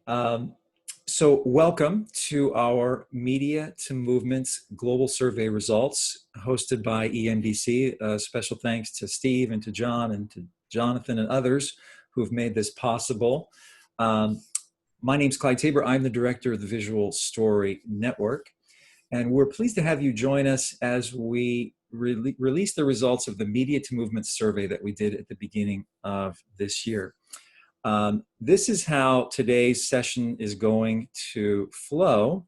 Um, so welcome to our Media to Movements Global Survey results hosted by EMDC. Special thanks to Steve and to John and to Jonathan and others who've made this possible. My name's Clyde Tabor. I'm the director of the Visual Story Network. And we're pleased to have you join us as we release the results of the Media to Movements survey that we did at the beginning of this year. This is how today's session is going to flow.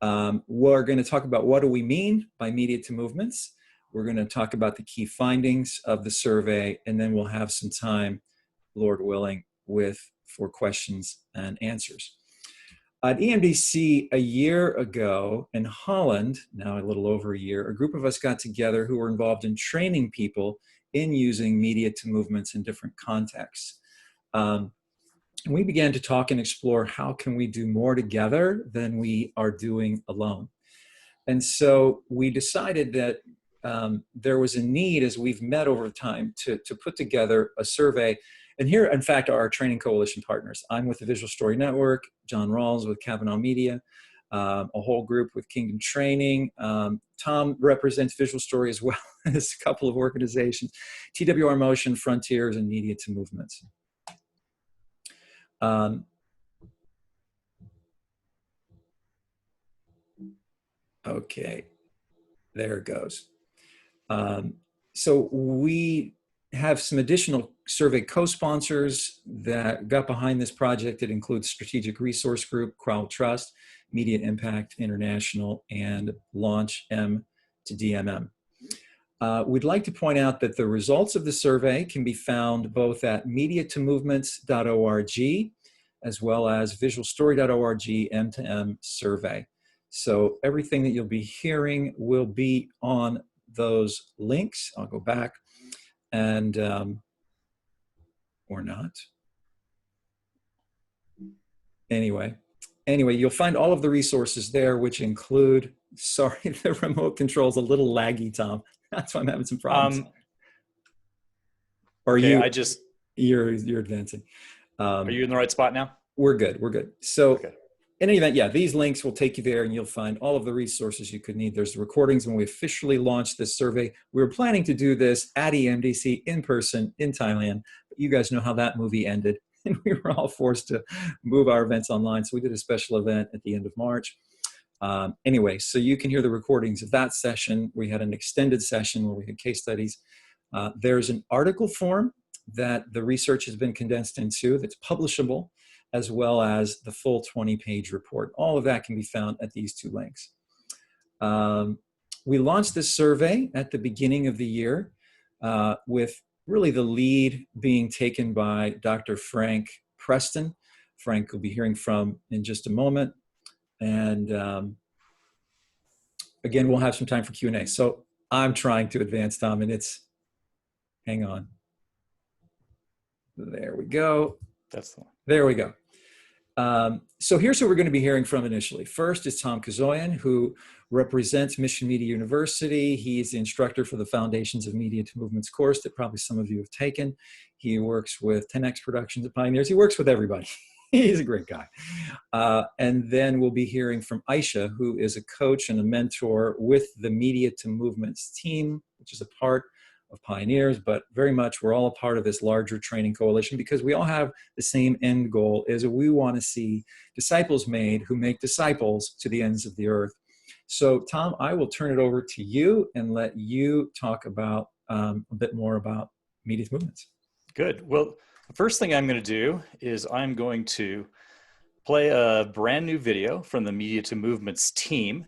We're going to talk about what do we mean by media to movements. We're going to talk about the key findings of the survey, and then we'll have some time, Lord willing, for questions and answers. At EMDC a year ago in Holland, now a little over a year, a group of us got together who were involved in training people in using media to movements in different contexts. We began to talk and explore how can we do more together than we are doing alone. And so we decided that there was a need, as we've met over time, to put together a survey. And here, in fact, are our training coalition partners. I'm with the Visual Story Network, John Rawls with Kavanaugh Media, a whole group with Kingdom Training. Tom represents Visual Story as well as a couple of organizations, TWR Motion, Frontiers, and Media to Movements. Okay, there it goes. So we have some additional survey co-sponsors that got behind this project. It includes Strategic Resource Group, Crowd Trust, Media Impact International, and Launch M to DMM. We'd like to point out that the results of the survey can be found both at mediatomovements.org as well as visualstory.org M2M survey. So everything that you'll be hearing will be on those links. I'll go back and, or not. Anyway, you'll find all of the resources there, which include, sorry, the remote control's a little laggy, Tom. That's why I'm having some problems. Or okay, you're advancing. Are you in the right spot now? We're good. So okay. In any event, yeah, these links will take you there and you'll find all of the resources you could need. There's the recordings when we officially launched this survey. We were planning to do this at EMDC in person in Thailand, but you guys know how that movie ended. And we were all forced to move our events online. So we did a special event at the end of March. Anyway, so you can hear the recordings of that session. We had an extended session where we had case studies. There's an article form that the research has been condensed into that's publishable, as well as the full 20-page report. All of that can be found at these two links. We launched this survey at the beginning of the year with really the lead being taken by Dr. Frank Preston. Frank will be hearing from in just a moment. And again, we'll have some time for Q&A. So I'm trying to advance, Tom, and hang on. There we go. That's the one. There we go. So here's who we're going to be hearing from initially. First is Tom Kazoyan, who represents Mission Media University. He's the instructor for the Foundations of Media to Movements course that probably some of you have taken. He works with 10X Productions at Pioneers. He works with everybody. He's a great guy. And then we'll be hearing from Aisha, who is a coach and a mentor with the Media to Movements team, which is a part of Pioneers, but very much we're all a part of this larger training coalition because we all have the same end goal, is we want to see disciples made who make disciples to the ends of the earth. So Tom, I will turn it over to you and let you talk about a bit more about media to movements. Good. Well, the first thing I'm going to do is I'm going to play a brand new video from the Media to Movements team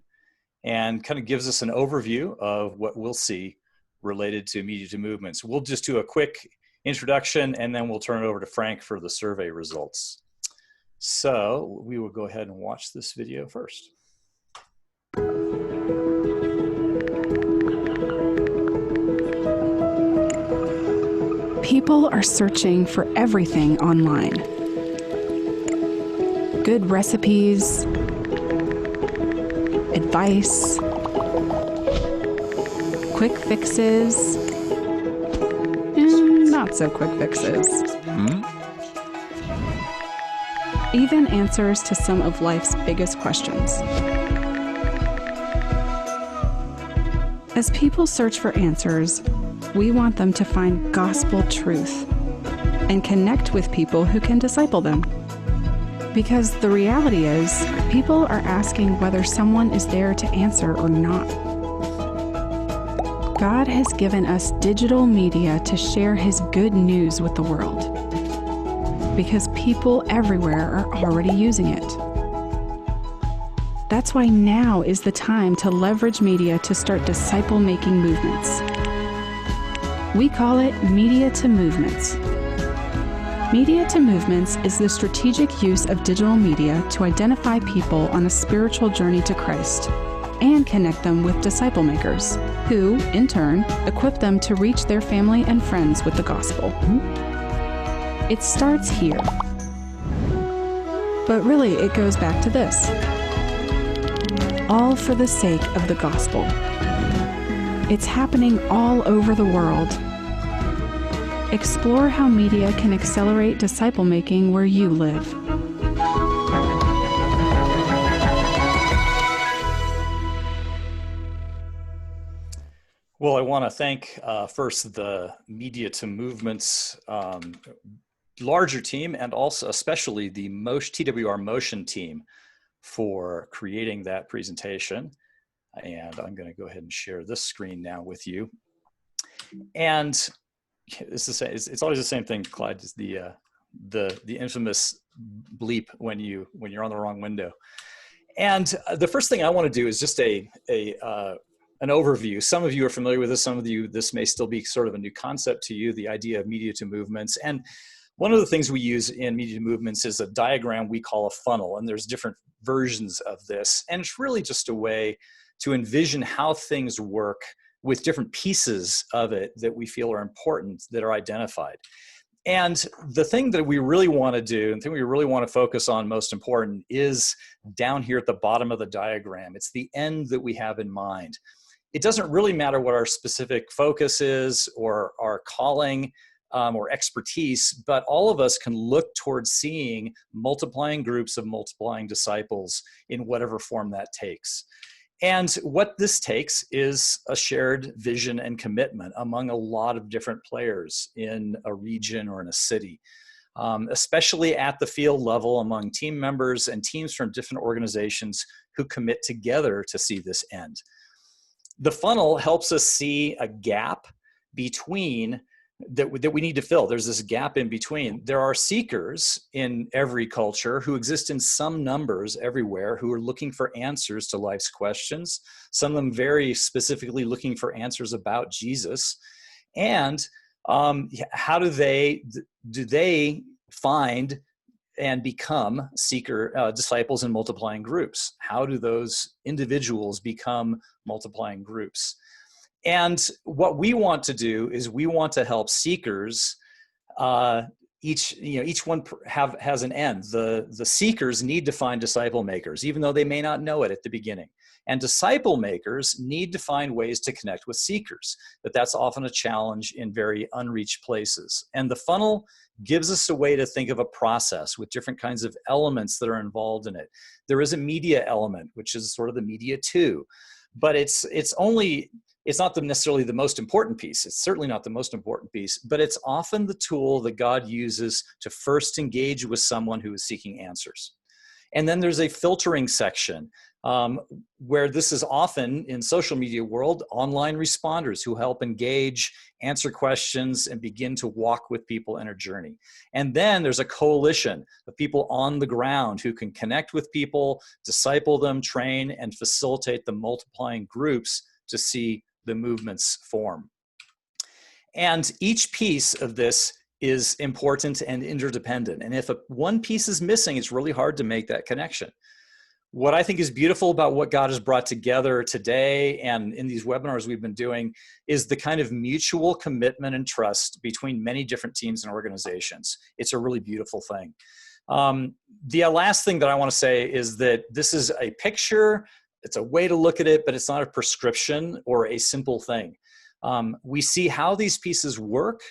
and kind of gives us an overview of what we'll see related to media to movements. We'll just do a quick introduction and then we'll turn it over to Frank for the survey results. So we will go ahead and watch this video first. People are searching for everything online. Good recipes, advice, quick fixes, and not so quick fixes. even answers to some of life's biggest questions. As people search for answers, we want them to find gospel truth and connect with people who can disciple them. Because the reality is, people are asking whether someone is there to answer or not. God has given us digital media to share His good news with the world, because people everywhere are already using it. That's why now is the time to leverage media to start disciple-making movements. We call it Media to Movements. Media to Movements is the strategic use of digital media to identify people on a spiritual journey to Christ and connect them with disciple makers, who, in turn, equip them to reach their family and friends with the gospel. It starts here. But really, it goes back to this. All for the sake of the gospel. It's happening all over the world. Explore how media can accelerate disciple making where you live. Well, I want to thank first the Media to Movements larger team, and also especially the TWR Motion team for creating that presentation. And I'm going to go ahead and share this screen now with you. And it's always the same thing, Clyde, is the infamous bleep when you're on the wrong window. And the first thing I want to do is just an overview. Some of you are familiar with this. Some of you, this may still be sort of a new concept to you, the idea of media to movements. And one of the things we use in media to movements is a diagram we call a funnel. And there's different versions of this. And it's really just a way to envision how things work with different pieces of it that we feel are important, that are identified. And the thing that we really want to do, and the thing we really want to focus on most important, is down here at the bottom of the diagram. It's the end that we have in mind. It doesn't really matter what our specific focus is or our calling or expertise, but all of us can look towards seeing multiplying groups of multiplying disciples in whatever form that takes. And what this takes is a shared vision and commitment among a lot of different players in a region or in a city, especially at the field level among team members and teams from different organizations who commit together to see this end. The funnel helps us see a gap between that we need to fill. There's this gap in between. There are seekers in every culture who exist in some numbers everywhere, who are looking for answers to life's questions, some of them very specifically looking for answers about Jesus. And how do they find and become disciples in multiplying groups? How do those individuals become multiplying groups? And what we want to do is we want to help seekers. Each one has an end. The seekers need to find disciple makers, even though they may not know it at the beginning. And disciple makers need to find ways to connect with seekers, but that's often a challenge in very unreached places. And the funnel gives us a way to think of a process with different kinds of elements that are involved in it. There is a media element, which is sort of the media too, but it's not necessarily the most important piece. It's certainly not the most important piece, but it's often the tool that God uses to first engage with someone who is seeking answers. And then there's a filtering section where this is often, in social media world, online responders who help engage, answer questions, and begin to walk with people in a journey. And then there's a coalition of people on the ground who can connect with people, disciple them, train, and facilitate the multiplying groups to see the movements form. And each piece of this is important and interdependent. And if one piece is missing, it's really hard to make that connection. What I think is beautiful about what God has brought together today and in these webinars we've been doing is the kind of mutual commitment and trust between many different teams and organizations. It's a really beautiful thing. The last thing that I want to say is that this is a picture. It's a way to look at it, but it's not a prescription or a simple thing. We see how these pieces work,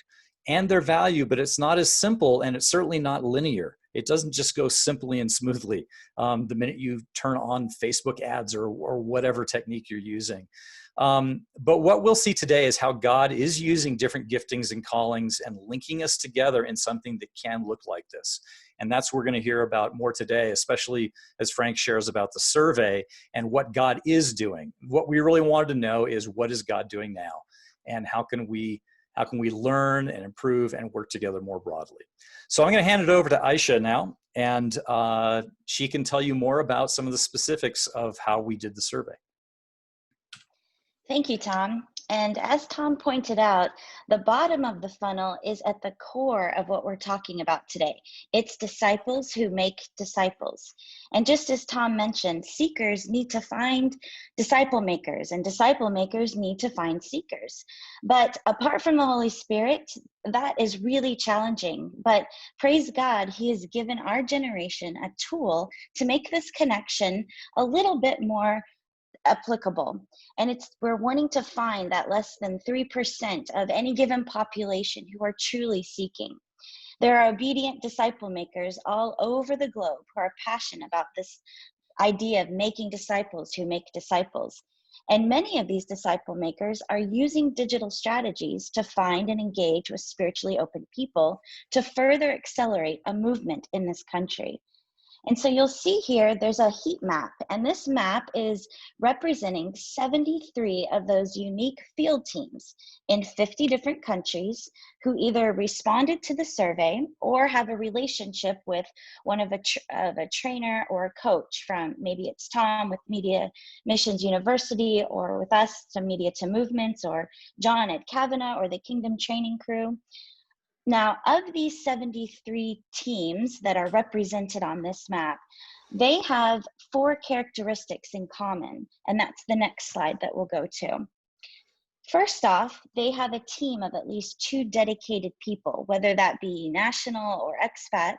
and their value, but it's not as simple, and it's certainly not linear. It doesn't just go simply and smoothly the minute you turn on Facebook ads or whatever technique you're using. But what we'll see today is how God is using different giftings and callings and linking us together in something that can look like this. And that's what we're going to hear about more today, especially as Frank shares about the survey and what God is doing. What we really wanted to know is, what is God doing now? And how can we learn and improve and work together more broadly? So I'm going to hand it over to Aisha now, and she can tell you more about some of the specifics of how we did the survey. Thank you, Tom. And as Tom pointed out, the bottom of the funnel is at the core of what we're talking about today. It's disciples who make disciples. And just as Tom mentioned, seekers need to find disciple makers, and disciple makers need to find seekers. But apart from the Holy Spirit, that is really challenging. But praise God, He has given our generation a tool to make this connection a little bit more applicable. And we're wanting to find that less than 3% of any given population who are truly seeking. There are obedient disciple makers all over the globe who are passionate about this idea of making disciples who make disciples. And many of these disciple makers are using digital strategies to find and engage with spiritually open people to further accelerate a movement in this country. And so you'll see here, there's a heat map, and this map is representing 73 of those unique field teams in 50 different countries who either responded to the survey or have a relationship with one of a trainer or a coach from, maybe it's Tom with Media Missions University, or with us, some Media to Movements, or John at Kavanaugh, or the Kingdom Training Crew. Now, of these 73 teams that are represented on this map, they have 4 characteristics in common, and that's the next slide that we'll go to. First off, they have a team of at least 2 dedicated people, whether that be national or expat.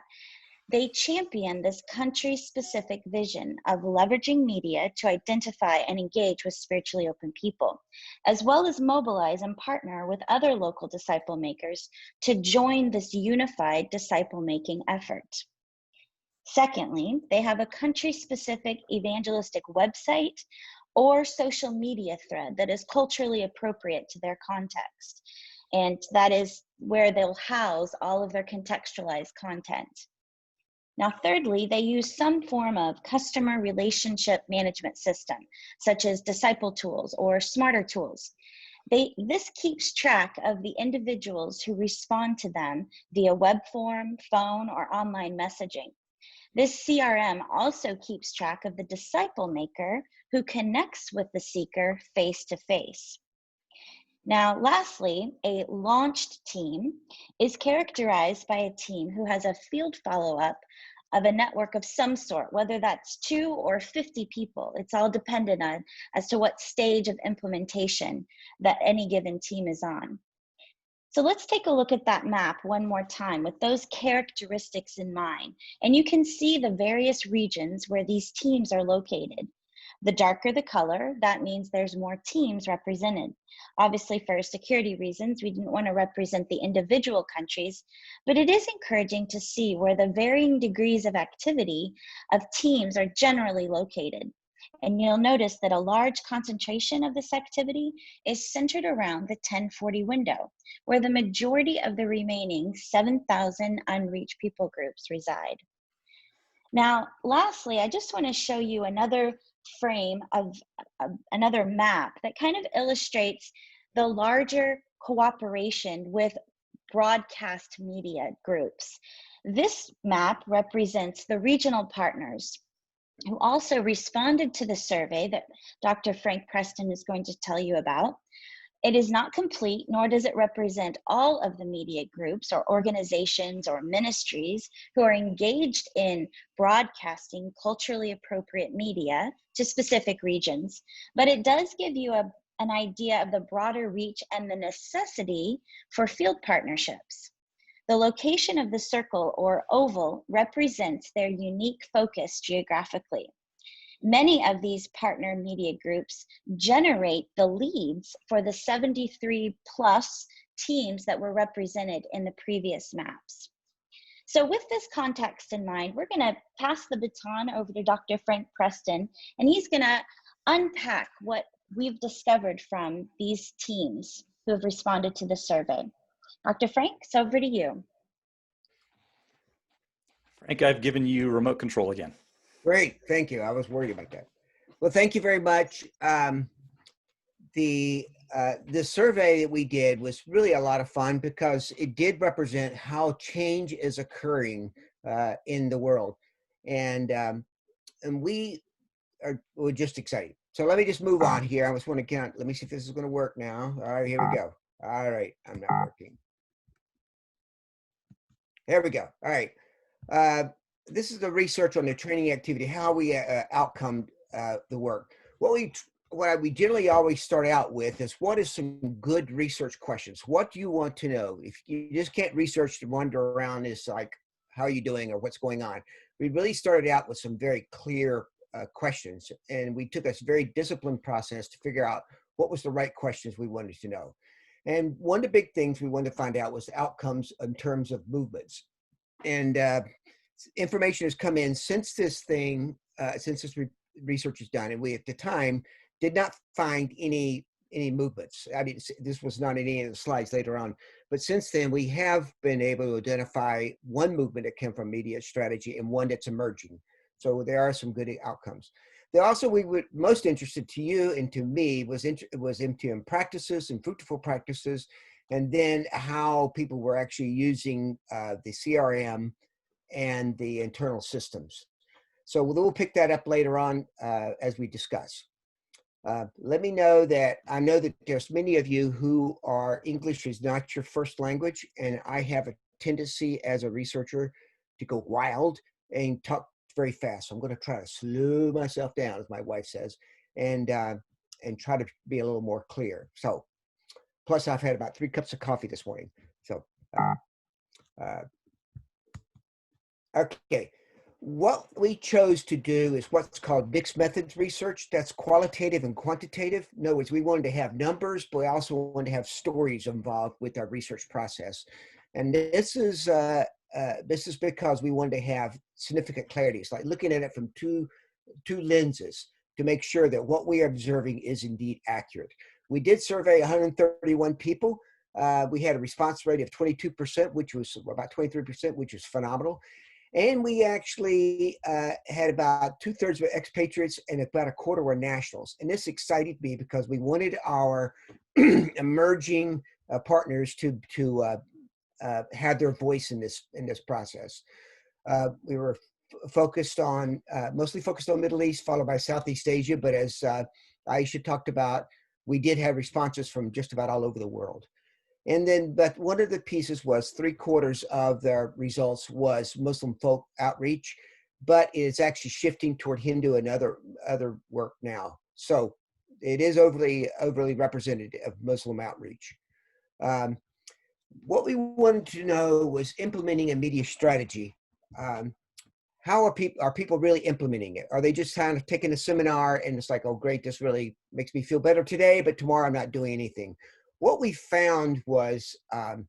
They champion this country-specific vision of leveraging media to identify and engage with spiritually open people, as well as mobilize and partner with other local disciple makers to join this unified disciple-making effort. Secondly, they have a country-specific evangelistic website or social media thread that is culturally appropriate to their context, and that is where they'll house all of their contextualized content. Now, thirdly, they use some form of customer relationship management system, such as disciple tools or smarter tools. This keeps track of the individuals who respond to them via web form, phone, or online messaging. This CRM also keeps track of the disciple maker who connects with the seeker face-to-face. Now, lastly, a launched team is characterized by a team who has a field follow-up of a network of some sort, whether that's 2 or 50 people. It's all dependent on as to what stage of implementation that any given team is on. So let's take a look at that map one more time with those characteristics in mind. And you can see the various regions where these teams are located. The darker the color, that means there's more teams represented. Obviously, for security reasons, we didn't want to represent the individual countries, but it is encouraging to see where the varying degrees of activity of teams are generally located. And you'll notice that a large concentration of this activity is centered around the 1040 window, where the majority of the remaining 7,000 unreached people groups reside. Now, lastly, I just want to show you another frame of another map that kind of illustrates the larger cooperation with broadcast media groups. This map represents the regional partners who also responded to the survey that Dr. Frank Preston is going to tell you about. It is not complete, nor does it represent all of the media groups or organizations or ministries who are engaged in broadcasting culturally appropriate media to specific regions, but it does give you an idea of the broader reach and the necessity for field partnerships. The location of the circle or oval represents their unique focus geographically. Many of these partner media groups generate the leads for the 73 plus teams that were represented in the previous maps. So with this context in mind, we're going to pass the baton over to Dr. Frank Preston, and he's going to unpack what we've discovered from these teams who have responded to the survey. Dr. Frank, it's over to you. Frank, I've given you remote control again. Great, thank you. I was worried about that. Well, thank you very much. The survey that we did was really a lot of fun because it did represent how change is occurring in the world, and we're just excited. So let me just move on here. I just want to count. Let me see if this is going to work now. All right, here we go. All right, I'm not working. There we go. All right. This is the research on the training activity, how we outcome the work. What we generally always start out with is, what is some good research questions? What do you want to know? If you just can't research to wander around, is like, how are you doing or what's going on? We really started out with some very clear questions, and we took a very disciplined process to figure out what was the right questions we wanted to know. And one of the big things we wanted to find out was outcomes in terms of movements. And information has come in since this research is done, and we at the time did not find any movements. I mean, this was not in any of the slides later on, but since then we have been able to identify one movement that came from media strategy and one that's emerging. So there are some good outcomes. There also, we were most interested to you and to me was MTM practices and fruitful practices, and then how people were actually using the CRM and the internal systems. So we'll pick that up later on as we discuss. Let me know that I know that there's many of you who are English is not your first language, and I have a tendency as a researcher to go wild and talk very fast. So I'm going to try to slow myself down, as my wife says, and try to be a little more clear. So, plus I've had about 3 cups of coffee this morning. So, okay. What we chose to do is what's called mixed methods research. That's qualitative and quantitative. In other words, we wanted to have numbers, but we also wanted to have stories involved with our research process. And this is because we wanted to have significant clarity. It's like looking at it from two lenses to make sure that what we are observing is indeed accurate. We did survey 131 people. We had a response rate of 22%, which was about 23%, which is phenomenal. And we actually had about 2/3 of expatriates and about 1/4 were nationals. And this excited me because we wanted our emerging partners to have their voice in this process. We were focused on mostly focused on Middle East, followed by Southeast Asia. But as Aisha talked about, we did have responses from just about all over the world. And then, but one of the pieces was 3/4 of the results was Muslim folk outreach, but it's actually shifting toward Hindu and other work now. So it is overly representative of Muslim outreach. What we wanted to know was implementing a media strategy. How are people really implementing it? Are they just kind of taking a seminar and it's like, oh great, this really makes me feel better today, but tomorrow I'm not doing anything? What we found was over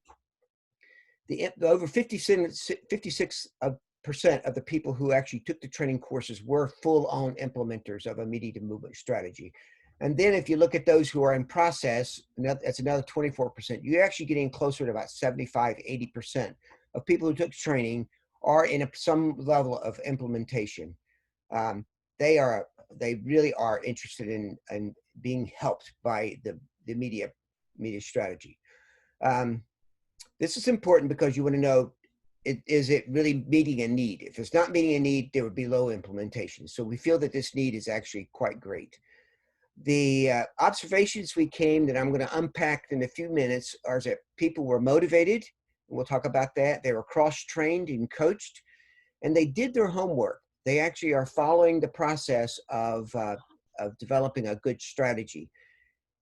56% of the people who actually took the training courses were full-on implementers of a media to movement strategy. And then if you look at those who are in process, that's another 24%. You're actually getting closer to about 75, 80% of people who took training are in some level of implementation. They really are interested in being helped by the media strategy. This is important because you want to know, is it really meeting a need? If it's not meeting a need, there would be low implementation. So we feel that this need is actually quite great. The observations we came that I'm going to unpack in a few minutes are that people were motivated. We'll talk about that. They were cross-trained and coached, and they did their homework. They actually are following the process of developing a good strategy.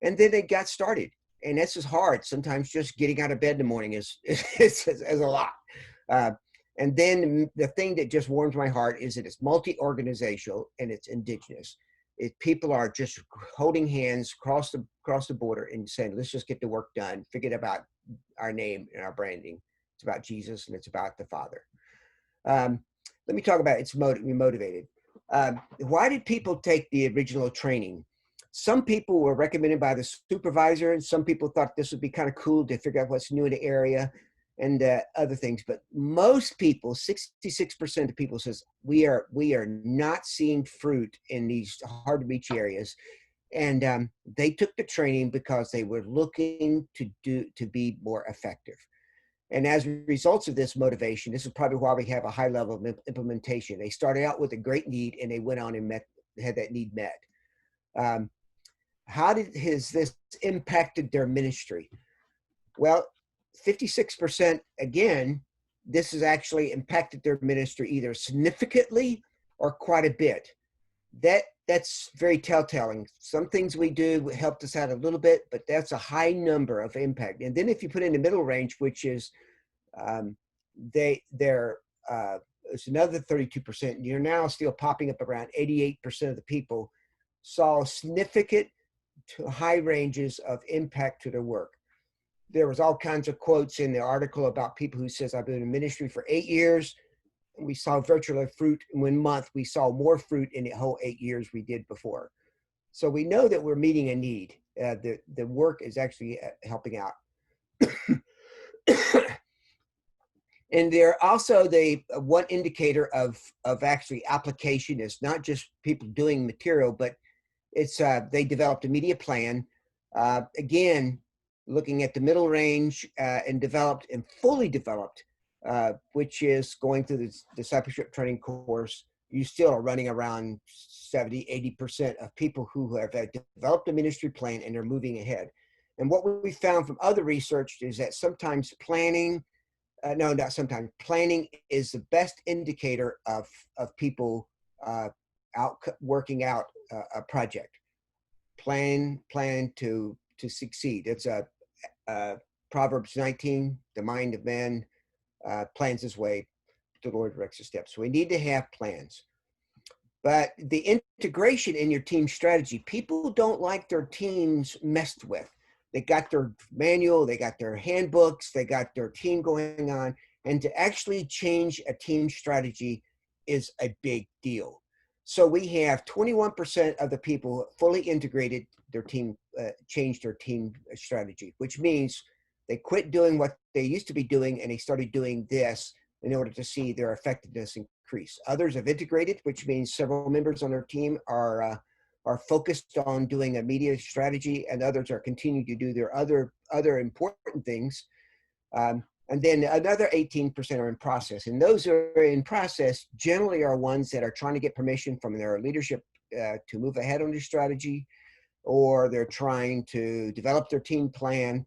And then they got started. And this is hard. Sometimes just getting out of bed in the morning is a lot. And then the thing that just warms my heart is that it's multi-organizational and it's indigenous. People are just holding hands across the border and saying, let's just get the work done. Forget about our name and our branding. It's about Jesus and it's about the Father. Let me talk about it's motivated. Why did people take the original training? Some people were recommended by the supervisor, and some people thought this would be kind of cool to figure out what's new in the area and other things. But most people, 66% of people says, we are not seeing fruit in these hard to reach areas. And they took the training because they were looking to be more effective. And as a result of this motivation, this is probably why we have a high level of implementation. They started out with a great need and they went on and had that need met. How has this impacted their ministry? Well, 56%, again, this has actually impacted their ministry either significantly or quite a bit. That's very telltale. Some things we do helped us out a little bit, but that's a high number of impact. And then if you put in the middle range, which is it's another 32%, you're now still popping up around 88% of the people saw significant to high ranges of impact to their work. There was all kinds of quotes in the article about people who says, I've been in ministry for 8 years. And we saw virtually fruit in 1 month. We saw more fruit in the whole 8 years we did before. So we know that we're meeting a need. The work is actually helping out. And they're also one indicator of actually application is not just people doing material, but it's they developed a media plan. Again, looking at the middle range and developed and fully developed, which is going through the discipleship training course. You still are running around 70, 80% of people who have developed a ministry plan and they're moving ahead. And what we found from other research is that sometimes planning is the best indicator of people working out a project. Plan to succeed. It's Proverbs 19, the mind of man plans his way, the Lord directs his steps. So we need to have plans. But the integration in your team strategy, people don't like their teams messed with. They got their manual, they got their handbooks, they got their team going on. And to actually change a team strategy is a big deal. So we have 21% of the people fully integrated their team, changed their team strategy, which means they quit doing what they used to be doing and they started doing this in order to see their effectiveness increase. Others have integrated, which means several members on their team are focused on doing a media strategy, and others are continuing to do their other important things. And then another 18% are in process. And those who are in process generally are ones that are trying to get permission from their leadership to move ahead on their strategy, or they're trying to develop their team plan.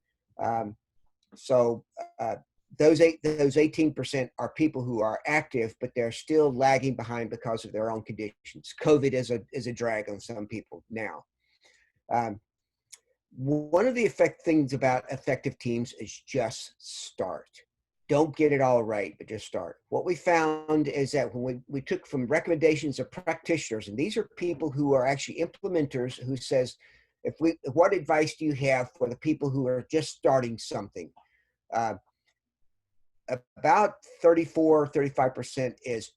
Those 18% are people who are active, but they're still lagging behind because of their own conditions. COVID is a drag on some people now. One of the things about effective teams is just start. Don't get it all right, but just start. What we found is that when we took from recommendations of practitioners, and these are people who are actually implementers, who says, what advice do you have for the people who are just starting something? About 35% is,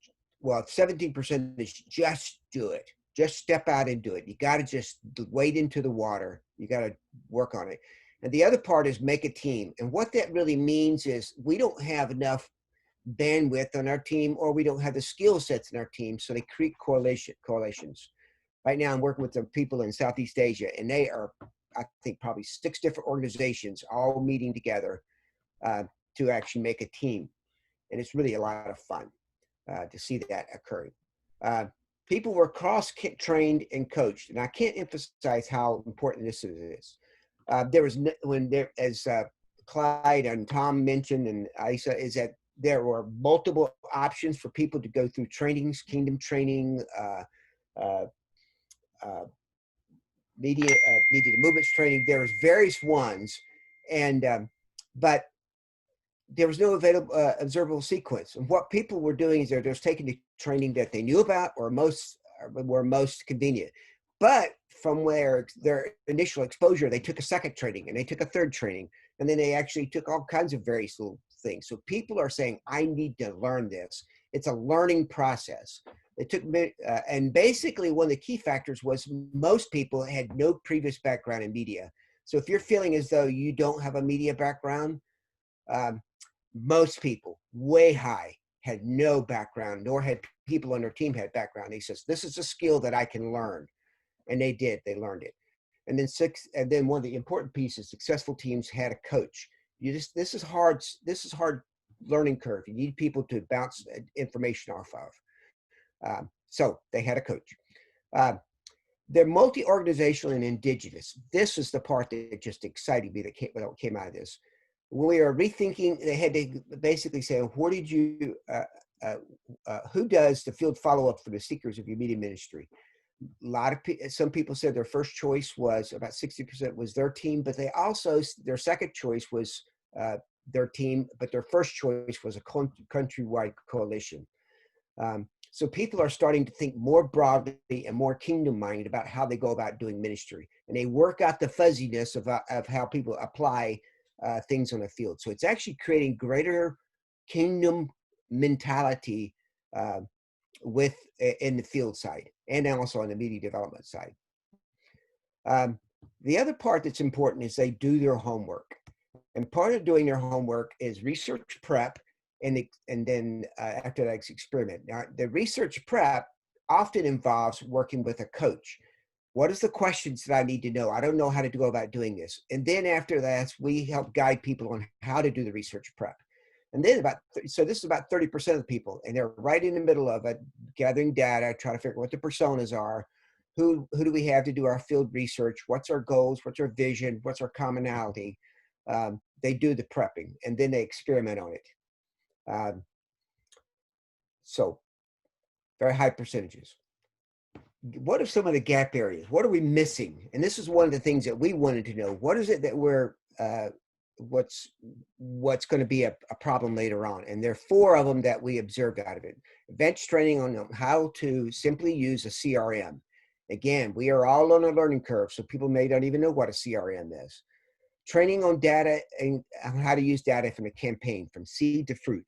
17% is just do it. Just step out and do it. You got to just wade into the water. You got to work on it. And the other part is make a team. And what that really means is we don't have enough bandwidth on our team, or we don't have the skill sets in our team. So they create coalitions. Right now I'm working with some people in Southeast Asia, and they are, I think, probably 6 different organizations all meeting together to actually make a team. And it's really a lot of fun to see that occurring. People were cross-trained and coached, and I can't emphasize how important this is. As Clyde and Tom mentioned, and Isa, is that there were multiple options for people to go through trainings, kingdom training, media to movements training. There was various ones, and but there was no observable sequence. And what people were doing is they're just taking the training that they knew about or were most convenient. But from their initial exposure, they took a second training and they took a third training. And then they actually took all kinds of various little things. So people are saying, I need to learn this. It's a learning process. It took me, and basically one of the key factors was most people had no previous background in media. So if you're feeling as though you don't have a media background, most people, way high, had no background, nor had people on their team had background. He says, this is a skill that I can learn. And they did, they learned it. And then one of the important pieces, successful teams had a coach. This is hard learning curve. You need people to bounce information off of. So they had a coach. They're multi-organizational and indigenous. This is the part that just excited me that came out of this. When we are rethinking, they had to basically say, what did you, who does the field follow-up for the seekers of your media ministry? Some people said their first choice was, about 60% was their team, but they also, their second choice was their team, but their first choice was a countrywide coalition. So people are starting to think more broadly and more kingdom-minded about how they go about doing ministry. And they work out the fuzziness of how people apply things on the field. So it's actually creating greater kingdom mentality in the field side and also on the media development side. The other part that's important is they do their homework. And part of doing their homework is research prep and then after that experiment. Now, the research prep often involves working with a coach. What is the questions that I need to know? I don't know how to go about doing this. And then after that, we help guide people on how to do the research prep. And then so this is about 30% of the people, and they're right in the middle of it, gathering data, trying to figure out what the personas are, who do we have to do our field research, what's our goals, what's our vision, what's our commonality. They do the prepping, and then they experiment on it. So very high percentages. What are some of the gap areas? What are we missing? And this is one of the things that we wanted to know. What is it that we're, what's going to be a problem later on? And there are 4 of them that we observed out of it. Advanced training on how to simply use a CRM. Again, we are all on a learning curve, so people may not even know what a CRM is. Training on data and how to use data from a campaign, from seed to fruit.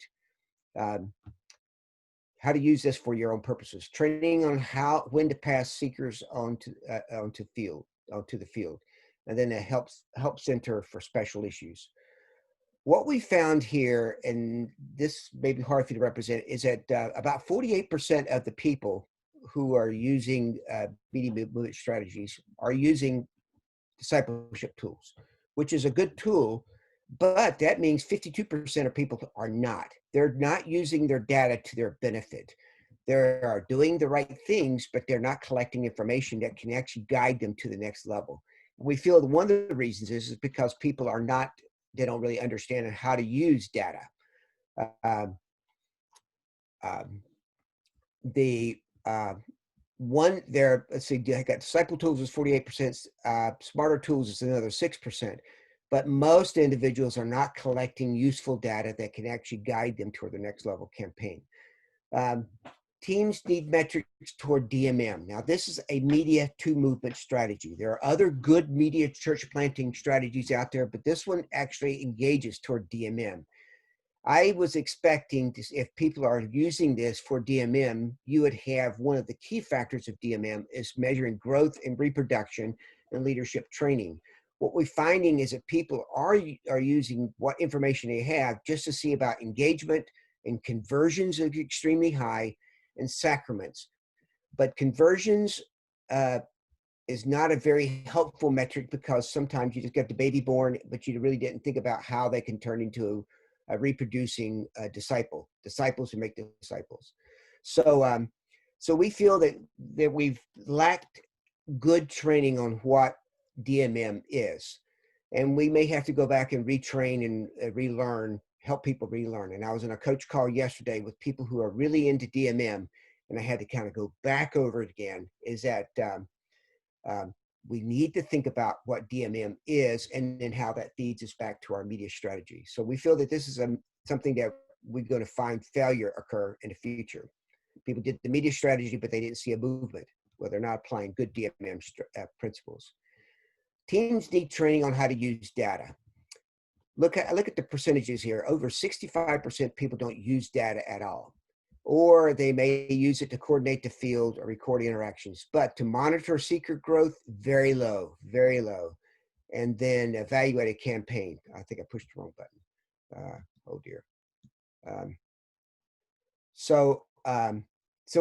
How to use this for your own purposes. Training on when to pass seekers onto the field. And then a help center for special issues. What we found here, and this may be hard for you to represent, is that about 48% of the people who are using media movement strategies are using discipleship tools, which is a good tool, but that means 52% of people are not. They're not using their data to their benefit. They are doing the right things, but they're not collecting information that can actually guide them to the next level. We feel that one of the reasons is because people they don't really understand how to use data. Let's see, I got disciple tools is 48%, smarter tools is another 6%. But most individuals are not collecting useful data that can actually guide them toward the next level campaign. Teams need metrics toward DMM. Now, this is a media to movement strategy. There are other good media church planting strategies out there, but this one actually engages toward DMM. I was expecting if people are using this for DMM, you would have one of the key factors of DMM is measuring growth and reproduction and leadership training. What we're finding is that people are using what information they have just to see about engagement, and conversions are extremely high, and sacraments. But conversions is not a very helpful metric because sometimes you just get the baby born, but you really didn't think about how they can turn into a reproducing disciples who make disciples. So, so we feel that we've lacked good training on what DMM is, and we may have to go back and retrain and relearn, help people relearn. And I was in a coach call yesterday with people who are really into DMM, and I had to kind of go back over it again, is that we need to think about what DMM is and then how that feeds us back to our media strategy. So we feel that this is something that we're going to find failure occur in the future. People did the media strategy, but they didn't see a movement where they're not applying good DMM principles. Teams need training on how to use data. look at the percentages here. Over 65% people don't use data at all, or they may use it to coordinate the field or record interactions. But to monitor seeker growth, very low, very low. And then evaluate a campaign. I think I pushed the wrong button. Oh dear. So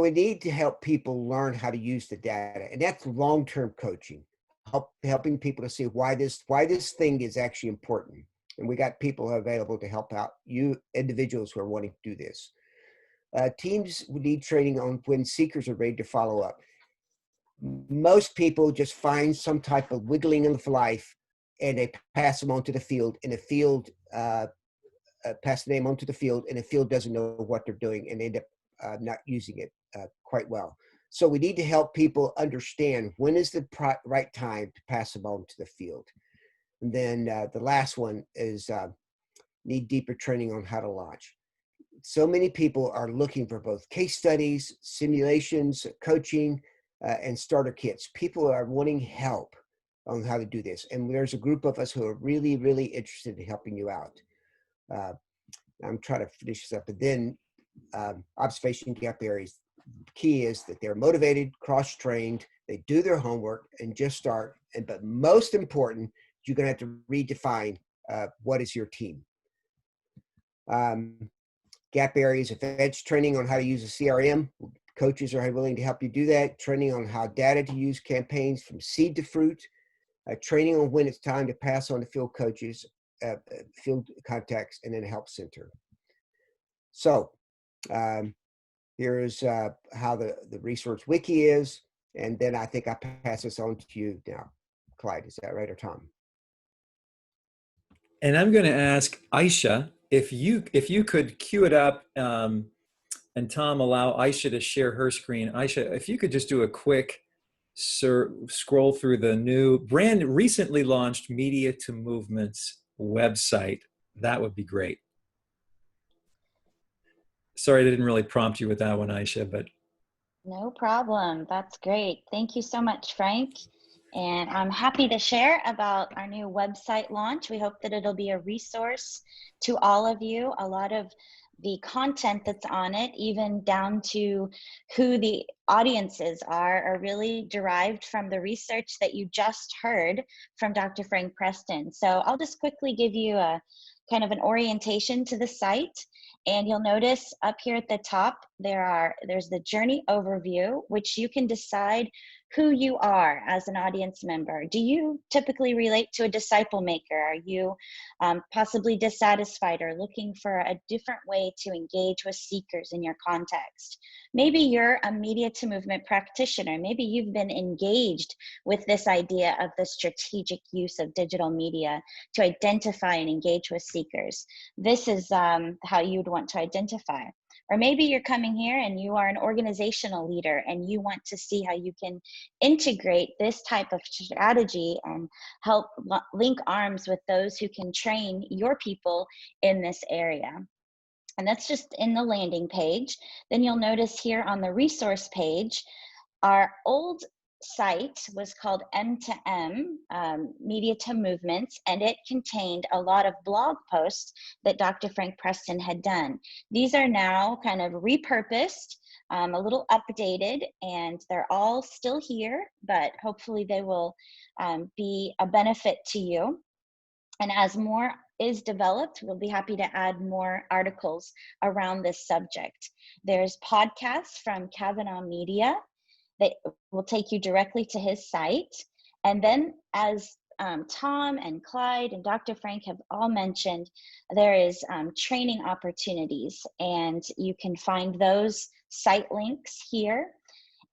we need to help people learn how to use the data, and that's long-term coaching, helping people to see why this thing is actually important. And we got people available to help out you individuals who are wanting to do this. Teams need training on when seekers are ready to follow up. Most people just find some type of wiggling of life and they pass them onto the field, and the field pass the name onto the field, and the field doesn't know what they're doing, and they end up not using it quite well. So we need to help people understand when is the right time to pass them on to the field. And then the last one is need deeper training on how to launch. So many people are looking for both case studies, simulations, coaching, and starter kits. People are wanting help on how to do this. And there's a group of us who are really, really interested in helping you out. I'm trying to finish this up. And then observation gap areas. Key is that they're motivated, cross-trained, they do their homework and just start. But most important, you're going to have to redefine what is your team. Gap areas, advanced training on how to use a CRM. Coaches are willing to help you do that. Training on how data to use campaigns from seed to fruit. Training on when it's time to pass on to field coaches, field contacts, and then a help center. So here is how the resource wiki is. And then I think I pass this on to you now. Clyde, is that right, or Tom? And I'm going to ask Aisha if you could cue it up, and Tom, allow Aisha to share her screen. Aisha, if you could just do a quick scroll through the new recently launched Media to Movements website, that would be great. Sorry, I didn't really prompt you with that one, Aisha, but. No problem. That's great. Thank you so much, Frank. And I'm happy to share about our new website launch. We hope that it'll be a resource to all of you. A lot of the content that's on it, even down to who the audiences are really derived from the research that you just heard from Dr. Frank Preston. So I'll just quickly give you a kind of an orientation to the site. And you'll notice up here at the top, there's the journey overview, which you can decide who you are as an audience member. Do you typically relate to a disciple maker? Are you possibly dissatisfied or looking for a different way to engage with seekers in your context? Maybe you're a media to movement practitioner. Maybe you've been engaged with this idea of the strategic use of digital media to identify and engage with seekers. This is how you'd want to identify. Or maybe you're coming here and you are an organizational leader and you want to see how you can integrate this type of strategy and help link arms with those who can train your people in this area. And that's just in the landing page. Then you'll notice here on the resource page, our old site was called MTM, Media to Movements, and it contained a lot of blog posts that Dr. Frank Preston had done. These are now kind of repurposed, a little updated, and they're all still here, but hopefully they will be a benefit to you. And as more is developed, we'll be happy to add more articles around this subject. There's podcasts from Kavanaugh Media that will take you directly to his site. And then as Tom and Clyde and Dr. Frank have all mentioned, there is training opportunities, and you can find those site links here.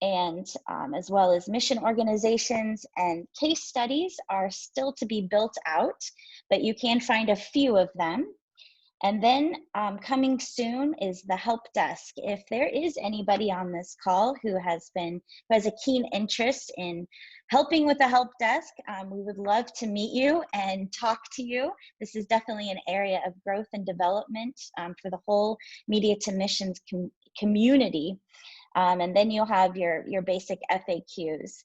And as well as mission organizations and case studies are still to be built out, but you can find a few of them. And then coming soon is the help desk. If there is anybody on this call who has a keen interest in helping with the help desk, we would love to meet you and talk to you. This is definitely an area of growth and development for the whole Media to Missions community. And then you'll have your basic FAQs.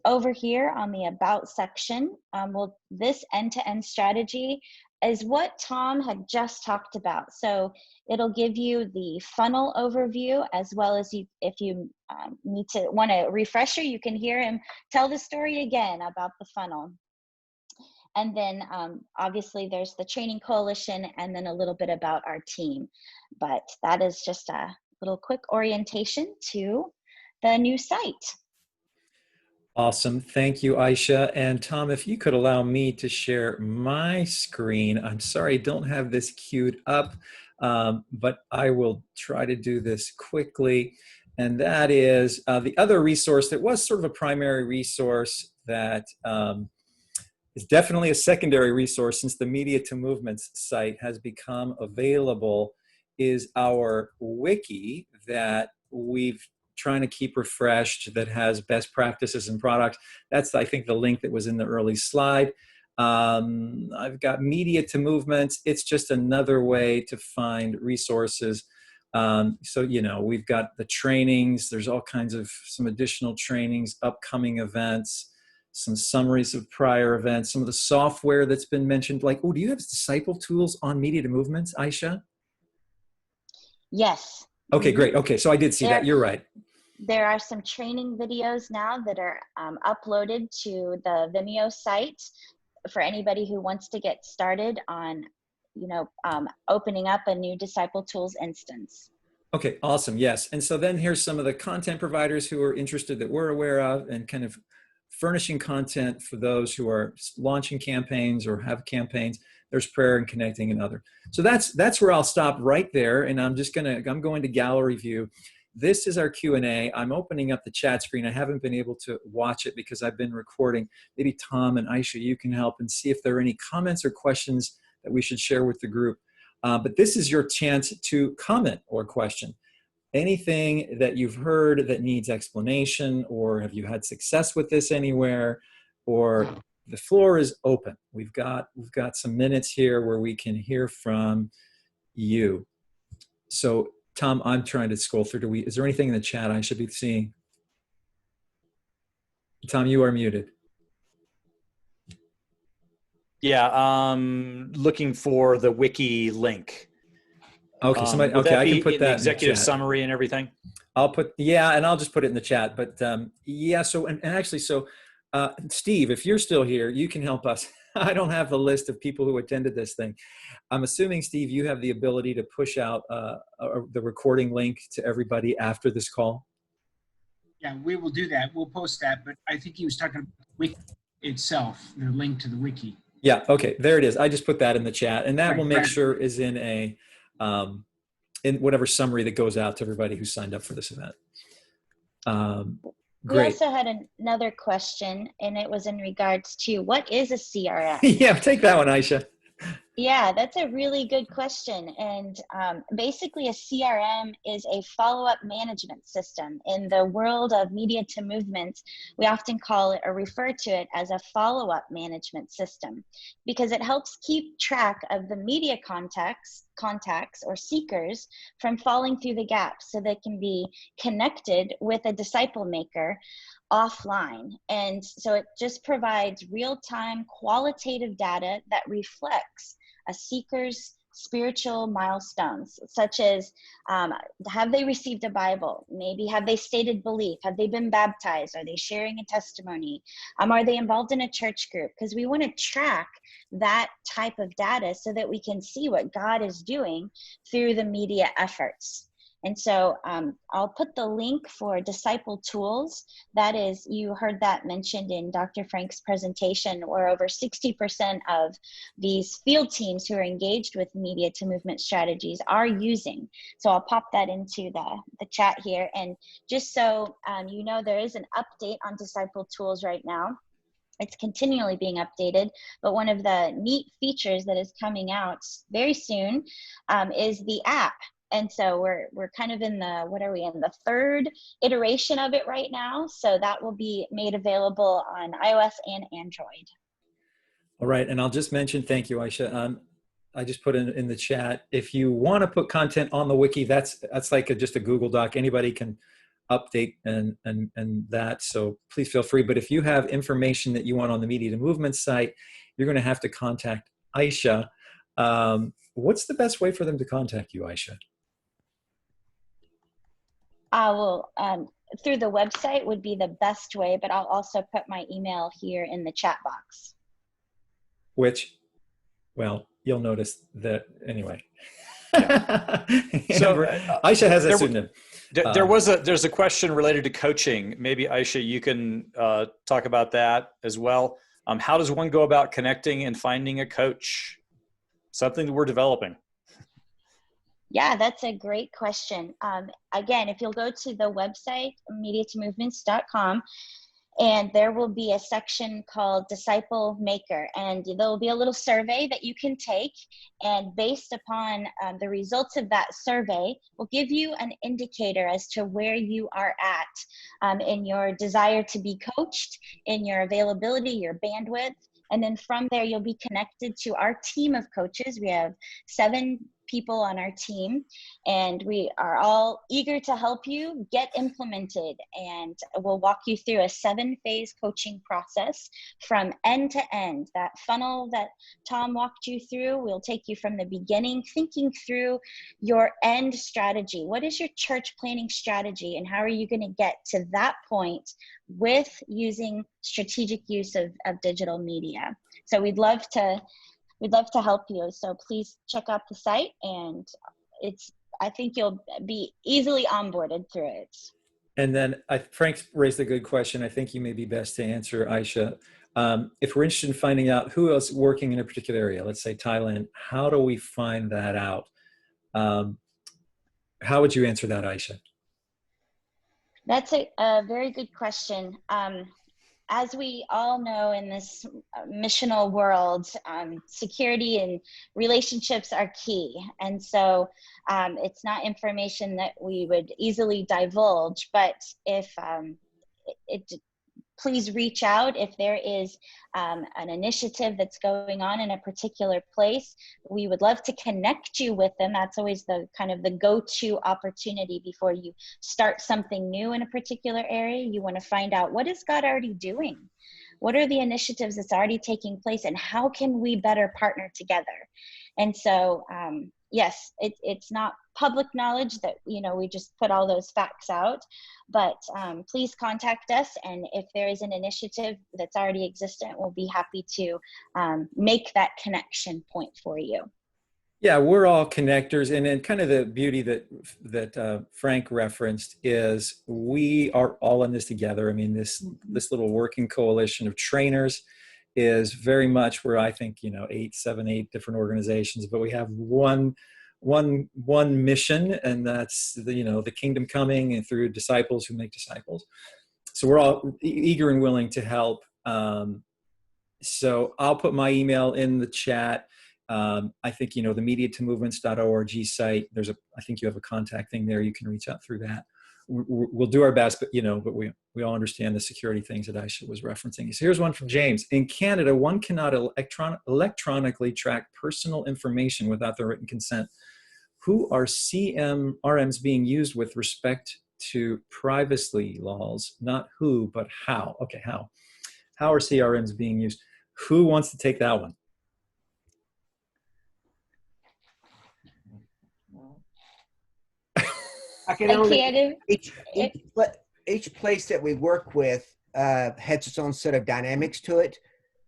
Over here on the About section, this end-to-end strategy is what Tom had just talked about. So it'll give you the funnel overview, as well as if you want a refresher, you can hear him tell the story again about the funnel. And then obviously there's the training coalition, and then a little bit about our team. But that is just a little quick orientation to the new site. Awesome. Thank you, Aisha. And Tom, if you could allow me to share my screen. I'm sorry, I don't have this queued up, but I will try to do this quickly. And that is the other resource that was sort of a primary resource that is definitely a secondary resource since the Media to Movements site has become available, is our wiki that we've trying to keep refreshed, that has best practices and products. That's, I think, the link that was in the early slide. I've got Media to Movements. It's just another way to find resources. So, you know, we've got the trainings. There's all kinds of some additional trainings, upcoming events, some summaries of prior events, some of the software that's been mentioned. Like, oh, do you have disciple tools on Media to Movements, Aisha? Yes. Okay, great. Okay, so I did see that. You're right. There are some training videos now that are uploaded to the Vimeo site for anybody who wants to get started on, you know, opening up a new Disciple Tools instance. Okay, awesome. Yes. And so then here's some of the content providers who are interested that we're aware of, and kind of furnishing content for those who are launching campaigns or have campaigns. There's Prayer and Connecting and other. So that's where I'll stop right there. And I'm going to gallery view. This is our Q&A. I'm opening up the chat screen. I haven't been able to watch it because I've been recording. Maybe Tom and Aisha, you can help and see if there are any comments or questions that we should share with the group. But this is your chance to comment or question. Anything that you've heard that needs explanation, or have you had success with this anywhere, or the floor is open. We've got some minutes here where we can hear from you. So Tom, I'm trying to scroll through. Is there anything in the chat I should be seeing? Tom, you are muted. Yeah, looking for the wiki link. Okay, somebody. Okay, I can put that in the executive chat. summary and everything. I'll put, yeah, and I'll just put it in the chat. But yeah, so and actually, so Steve, if you're still here, you can help us. I don't have the list of people who attended this thing. I'm assuming, Steve, you have the ability to push out the recording link to everybody after this call. Yeah, we will do that. We'll post that. But I think he was talking about the wiki itself, the link to the wiki. Yeah. Okay. There it is. I just put that in the chat, and that will make sure is in a in whatever summary that goes out to everybody who signed up for this event. We also had another question, and it was in regards to what is a CRM? Yeah, take that one, Aisha. Yeah, that's a really good question. And basically, a CRM is a follow-up management system. In the world of Media to Movement, we often call it or refer to it as a follow-up management system, because it helps keep track of the media contacts or seekers from falling through the gaps, so they can be connected with a disciple maker offline. And so it just provides real-time qualitative data that reflects a seeker's spiritual milestones, such as have they received a Bible? Maybe have they stated belief? Have they been baptized? Are they sharing a testimony? Are they involved in a church group? Because we want to track that type of data so that we can see what God is doing through the media efforts. And so I'll put the link for Disciple Tools. That is, you heard that mentioned in Dr. Frank's presentation, where over 60% of these field teams who are engaged with Media to Movement strategies are using. So I'll pop that into the chat here. And just so you know, there is an update on Disciple Tools right now. It's continually being updated, but one of the neat features that is coming out very soon is the app. And so we're kind of in the third iteration of it right now. So that will be made available on iOS and Android. All right, and I'll just mention, thank you, Aisha. I just put in the chat, if you want to put content on the wiki, that's like just a Google Doc. Anybody can update and that, so please feel free. But if you have information that you want on the Media to Movement site, you're going to have to contact Aisha. What's the best way for them to contact you, Aisha? Through the website would be the best way, but I'll also put my email here in the chat box. Which, well, you'll notice that anyway. Yeah. So Aisha has a pseudonym. There's a question related to coaching. Maybe Aisha, you can talk about that as well. How does one go about connecting and finding a coach? Something that we're developing. Yeah, that's a great question. Again, if you'll go to the website, mediatomovements.com, and there will be a section called Disciple Maker, and there will be a little survey that you can take, and based upon the results of that survey will give you an indicator as to where you are at in your desire to be coached, in your availability, your bandwidth. And then from there, you'll be connected to our team of coaches. We have 7 people on our team, and we are all eager to help you get implemented. And we'll walk you through a 7-phase coaching process from end to end. That funnel that Tom walked you through, we'll take you from the beginning, thinking through your end strategy. What is your church planning strategy, and how are you going to get to that point with using strategic use of digital media? So we'd love to help you. So please check out the site, and I think you'll be easily onboarded through it. And then Frank raised a good question. I think you may be best to answer, Aisha. If we're interested in finding out who else is working in a particular area, let's say Thailand, how do we find that out? How would you answer that, Aisha? That's a very good question. As we all know, in this missional world, security and relationships are key. And so it's not information that we would easily divulge, but if please reach out if there is an initiative that's going on in a particular place. We would love to connect you with them. That's always the kind of the go-to opportunity before you start something new in a particular area. You want to find out, what is God already doing? What are the initiatives that's already taking place, and how can we better partner together? And so, yes, it's not public knowledge that, we just put all those facts out, but please contact us. And if there is an initiative that's already existent, we'll be happy to make that connection point for you. Yeah, we're all connectors. And then kind of the beauty that Frank referenced is we are all in this together. I mean, this little working coalition of trainers is very much where I think, 8 different organizations, but we have one mission, and that's the kingdom coming and through disciples who make disciples. So we're all eager and willing to help. So I'll put my email in the chat. I think, the mediatomovements.org site, I think you have a contact thing there. You can reach out through that. We'll do our best, but we all understand the security things that Aisha was referencing. So here's one from James. In Canada, one cannot electronically track personal information without the written consent. Who are CMRMs being used with respect to privacy laws? Not who, but how. Okay, how? How are CRMs being used? Who wants to take that one? Each place that we work with has its own set of dynamics to it.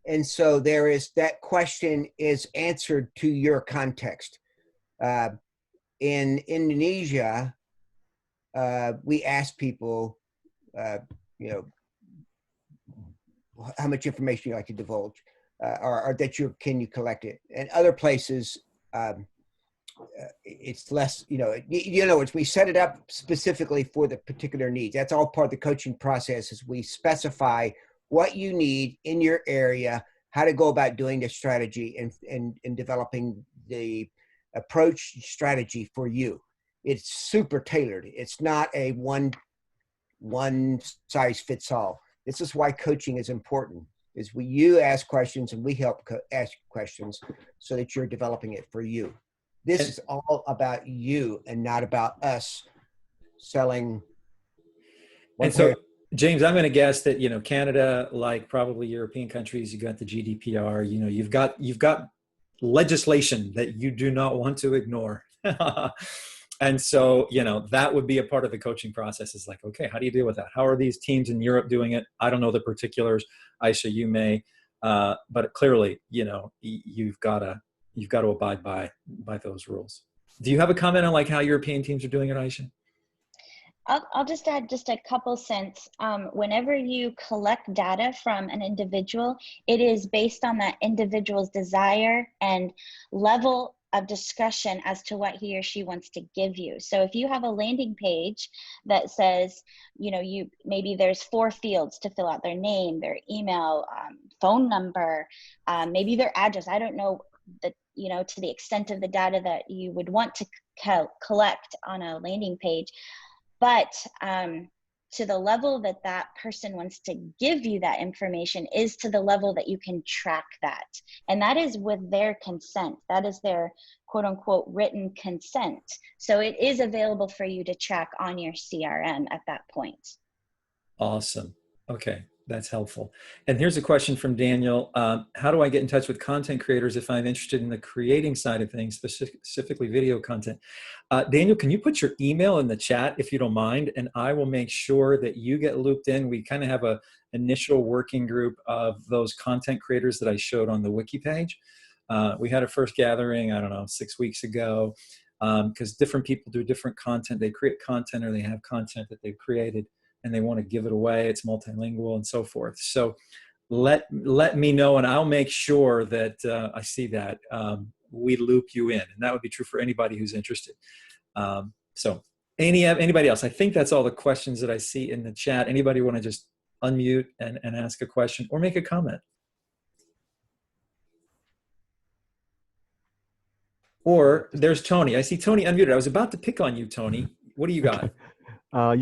And so that question is answered to your context. In Indonesia, we ask people, how much information you like to divulge, or that can you collect it. And other places, it's less, we set it up specifically for the particular needs. That's all part of the coaching process, is we specify what you need in your area, how to go about doing the strategy and developing the approach strategy for you. It's super tailored. It's not a one size fits all. This is why coaching is important, is you ask questions and we help ask questions so that you're developing it for you. This is all about you and not about us selling. And so, James, I'm going to guess that, Canada, like probably European countries, you got the GDPR, you've got legislation that you do not want to ignore. And so, that would be a part of the coaching process, is like, okay, how do you deal with that? How are these teams in Europe doing it? I don't know the particulars. Aisha, you may, but clearly, you've got to abide by those rules. Do you have a comment on like how European teams are doing it, Aisha? I'll just add just a couple cents. Whenever you collect data from an individual, it is based on that individual's desire and level of discussion as to what he or she wants to give you. So if you have a landing page that says, maybe there's 4 fields to fill out: their name, their email, phone number, maybe their address. I don't know to the extent of the data that you would want to collect on a landing page. But to the level that that person wants to give you that information is to the level that you can track that. And that is with their consent. That is their quote unquote written consent. So it is available for you to track on your CRM at that point. Awesome. Okay, that's helpful. And here's a question from Daniel. How do I get in touch with content creators if I'm interested in the creating side of things, specifically video content? Daniel, can you put your email in the chat if you don't mind? And I will make sure that you get looped in. We kind of have a initial working group of those content creators that I showed on the wiki page. We had a first gathering, 6 weeks ago, because different people do different content. They create content, or they have content that they've created and they want to give it away. It's multilingual and so forth. So let me know, and I'll make sure that I see that we loop you in, and that would be true for anybody who's interested. So anybody else? I think that's all the questions that I see in the chat. Anybody want to just unmute and ask a question or make a comment? Or there's Tony. I see Tony unmuted. I was about to pick on you, Tony. What do you got? I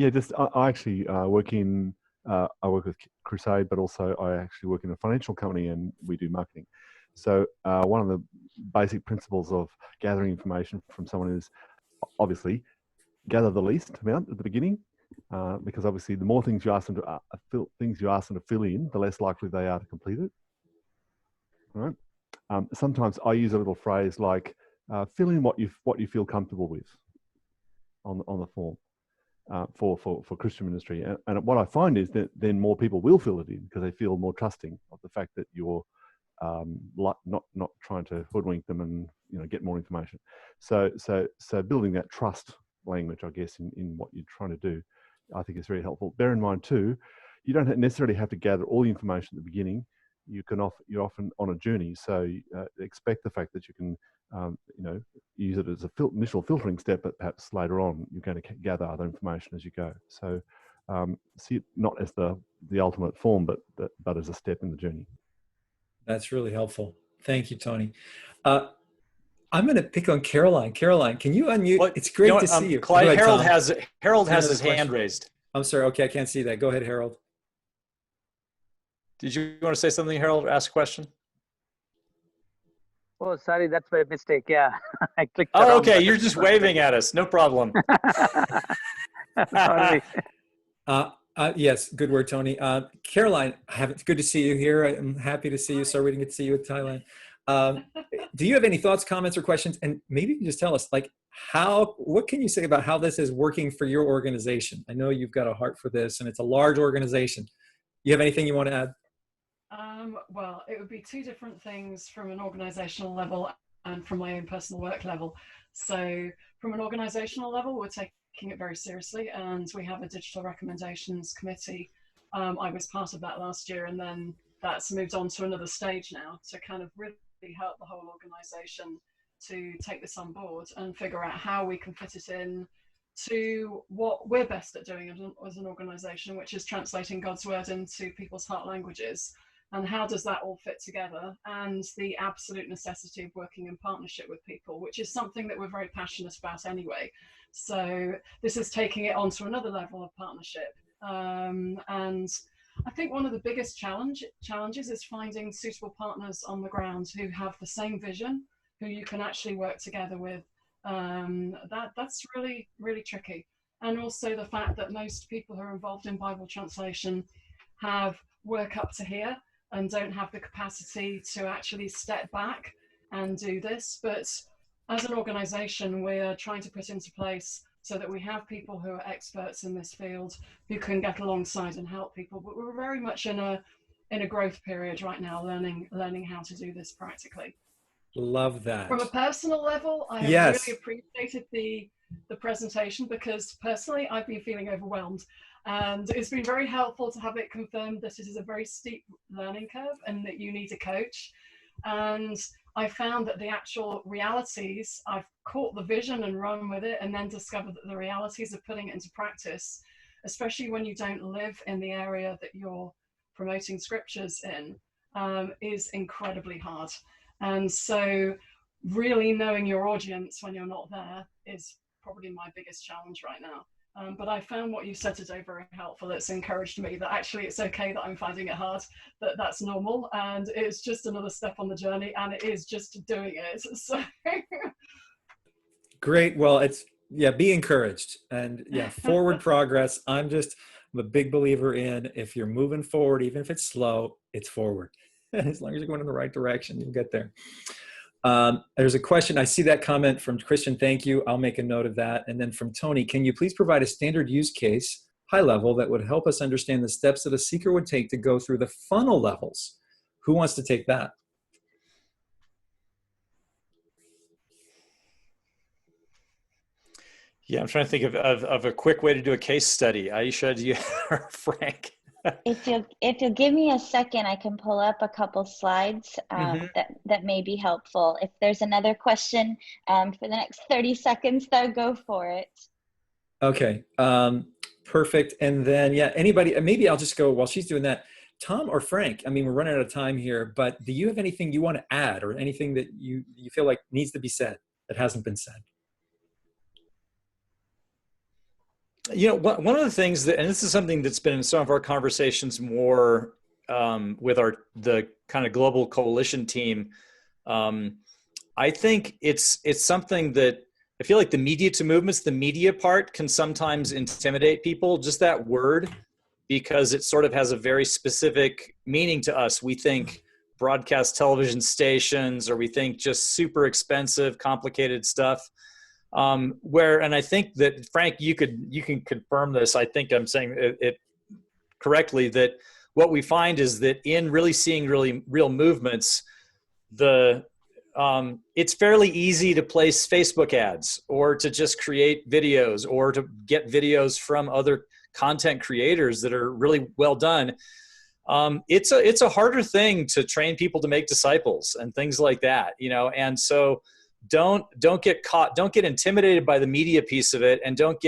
actually work with Crusade, but also I actually work in a financial company and we do marketing. So one of the basic principles of gathering information from someone is obviously gather the least amount at the beginning, because obviously the more things you ask them to fill in, the less likely they are to complete it. All right. Sometimes I use a little phrase like fill in what you feel comfortable with on the form. For Christian ministry, and what I find is that then more people will fill it in because they feel more trusting of the fact that you're not trying to hoodwink them and get more information. So building that trust language, I guess, in what you're trying to do, I think is very helpful. Bear in mind too, you don't necessarily have to gather all the information at the beginning. You're often on a journey, so expect the fact that you can use it as a initial filtering step, but perhaps later on you're going to gather other information as you go. So see it not as the ultimate form, but as a step in the journey. That's really helpful. Thank you, Tony. I'm going to pick on Caroline. Caroline, can you unmute? Well, it's great to see you. Clyde, ahead, Harold has his hand raised. I'm sorry. Okay, I can't see that. Go ahead, Harold. Did you want to say something, Harold, or ask a question? Oh, sorry, that's my mistake. Yeah, I clicked. Oh, okay. You're just waving at us. No problem. Sorry. Yes, good word, Tony. Caroline, it's good to see you here. I'm happy to see you. Sorry we didn't get to see you in Thailand. Do you have any thoughts, comments, or questions? And maybe you can just tell us, what can you say about how this is working for your organization? I know you've got a heart for this, and it's a large organization. You have anything you want to add? Well, it would be 2 different things from an organizational level and from my own personal work level. So from an organizational level, we're taking it very seriously, and we have a digital recommendations committee. I was part of that last year, and then that's moved on to another stage now to kind of really help the whole organization to take this on board and figure out how we can fit it in to what we're best at doing as an organization, which is translating God's word into people's heart languages. And how does that all fit together? And the absolute necessity of working in partnership with people, which is something that we're very passionate about anyway. So this is taking it on to another level of partnership. And I think one of the biggest challenges is finding suitable partners on the ground who have the same vision, who you can actually work together with. That's really, really tricky. And also the fact that most people who are involved in Bible translation have work up to here and don't have the capacity to actually step back and do this. But as an organization, we're trying to put into place so that we have people who are experts in this field who can get alongside and help people. But we're very much in a growth period right now, learning how to do this practically. Love that. From a personal level, I have Yes. really appreciated the presentation, because personally I've been feeling overwhelmed, and it's been very helpful to have it confirmed that it is a very steep learning curve and that you need a coach. And I found that the actual realities, I've caught the vision and run with it, and then discovered that the realities of putting it into practice, especially when you don't live in the area that you're promoting scriptures in, is incredibly hard. And so really knowing your audience when you're not there is probably my biggest challenge right now. But I found what you said today very helpful. It's encouraged me that actually it's okay that I'm finding it hard, that that's normal, and it's just another step on the journey, and it is just doing it. So Great. Well, be encouraged, and forward progress. I'm a big believer in, if you're moving forward, even if it's slow, it's forward. As long as you're going in the right direction, you'll get there. There's a question. I see that comment from Christian. Thank you. I'll make a note of that. And then from Tony, can you please provide a standard use case, high level, that would help us understand the steps that a seeker would take to go through the funnel levels? Who wants to take that? Yeah, I'm trying to think of a quick way to do a case study. Aisha, do you, or Frank? If you'll give me a second, I can pull up a couple slides that may be helpful. If there's another question for the next 30 seconds, though, go for it. Okay, perfect. And then, anybody, maybe I'll just go while she's doing that. Tom or Frank, I mean, we're running out of time here, but do you have anything you want to add, or anything that you feel like needs to be said that hasn't been said? You know, one of the things that, and this is something that's been in some of our conversations more with the kind of global coalition team, I think it's something that I feel like the media to movements, the media part can sometimes intimidate people, just that word, because it sort of has a very specific meaning to us. We think broadcast television stations, or we think just super expensive, complicated stuff. And I think that, Frank, you can confirm this. I think I'm saying it correctly, that what we find is that in really seeing real movements, it's fairly easy to place Facebook ads, or to just create videos, or to get videos from other content creators that are really well done. It's a harder thing to train people to make disciples and things like that, you know, and so don't get caught, don't get intimidated by the media piece of it, and don't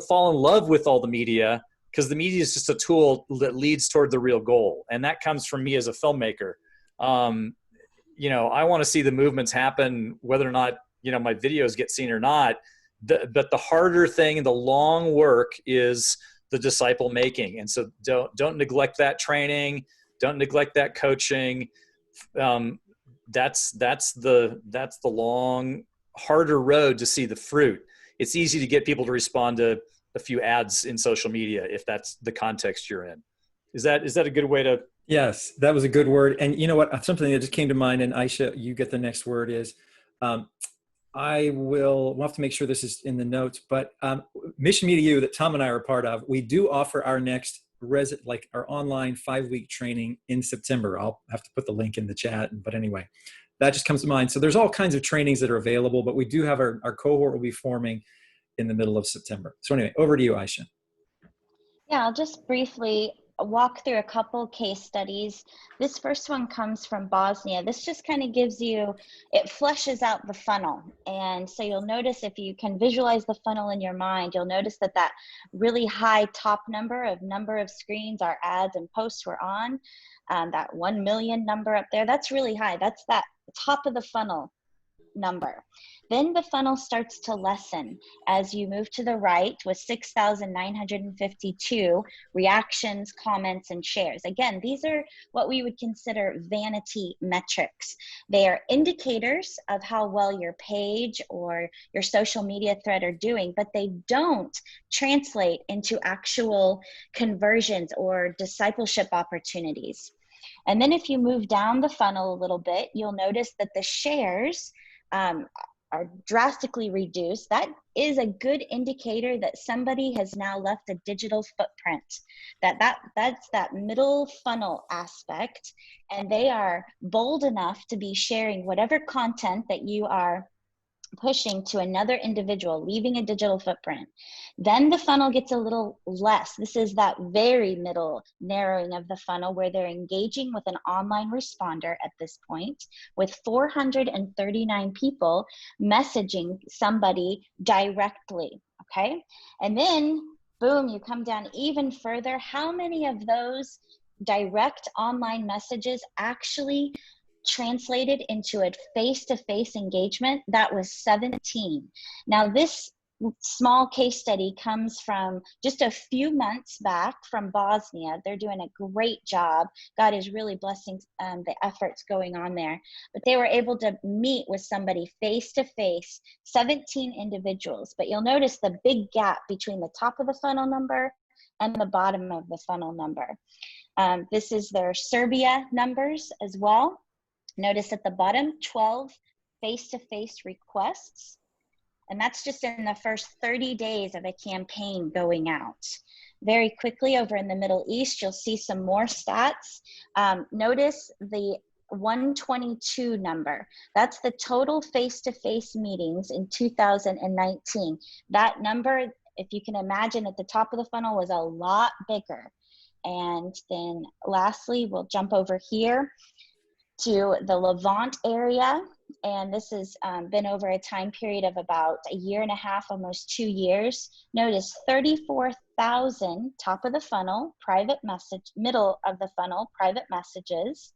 fall in love with all the media, because the media is just a tool that leads toward the real goal. And that comes from me as a filmmaker. You know, I want to see the movements happen, whether or not, you know, my videos get seen or not. But the harder thing and the long work is the disciple making. And so don't neglect that training. Don't neglect that coaching. That's the long, harder road to see the fruit. It's easy to get people to respond to a few ads in social media if that's the context you're in. Is that a good way to? Yes, that was a good word. And you know what? Something that just came to mind, and Aisha, you get the next word, is we'll have to make sure this is in the notes, but Mission Media U, that Tom and I are a part of, we do offer our next our online 5-week training in September. I'll have to put the link in the chat, but anyway, that just comes to mind. So there's all kinds of trainings that are available, but we do have our cohort will be forming in the middle of September. So anyway, over to you, Aisha. Yeah, I'll just briefly walk through a couple case studies. This first one comes from Bosnia. This just kind of gives you, it fleshes out the funnel. And so you'll notice, if you can visualize the funnel in your mind, you'll notice that really high top number of screens our ads and posts were on, that 1 million number up there, that's really high. That's that top of the funnel number. Then the funnel starts to lessen as you move to the right with 6,952 reactions, comments, and shares. Again, these are what we would consider vanity metrics. They are indicators of how well your page or your social media thread are doing, but they don't translate into actual conversions or discipleship opportunities. And then if you move down the funnel a little bit, you'll notice that the shares are drastically reduced. That is a good indicator that somebody has now left a digital footprint. That's that middle funnel aspect, and they are bold enough to be sharing whatever content that you are pushing to another individual, leaving a digital footprint. Then the funnel gets a little less. This is that very middle narrowing of the funnel where they're engaging with an online responder at this point, with 439 people messaging somebody directly, okay? And then, boom, you come down even further. How many of those direct online messages actually translated into a face-to-face engagement? That was 17. Now, this small case study comes from just a few months back from Bosnia. They're doing a great job. God is really blessing the efforts going on there. But they were able to meet with somebody face-to-face, 17 individuals. But you'll notice the big gap between the top of the funnel number and the bottom of the funnel number. This is their Serbia numbers as well. Notice at the bottom, 12 face-to-face requests. And that's just in the first 30 days of a campaign going out. Very quickly over in the Middle East, you'll see some more stats. Notice the 122 number. That's the total face-to-face meetings in 2019. That number, if you can imagine, at the top of the funnel was a lot bigger. And then lastly, we'll jump over here to the Levant area. And this has been over a time period of about a year and a half, almost 2 years. Notice 34,000 top of the funnel, private message, middle of the funnel, private messages.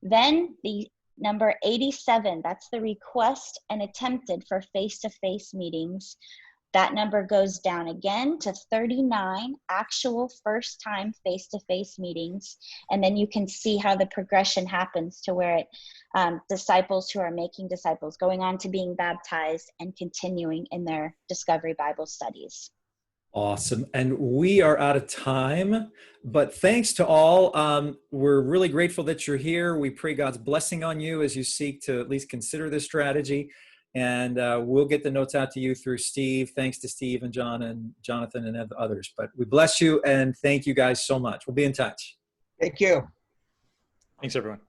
Then the number 87, that's the request and attempted for face-to-face meetings. That number goes down again to 39 actual first-time face-to-face meetings. And then you can see how the progression happens to where disciples who are making disciples, going on to being baptized and continuing in their Discovery Bible studies. Awesome. And we are out of time, but thanks to all. We're really grateful that you're here. We pray God's blessing on you as you seek to at least consider this strategy. And we'll get the notes out to you through Steve. Thanks to Steve and John and Jonathan and others. But we bless you and thank you guys so much. We'll be in touch. Thank you. Thanks, everyone.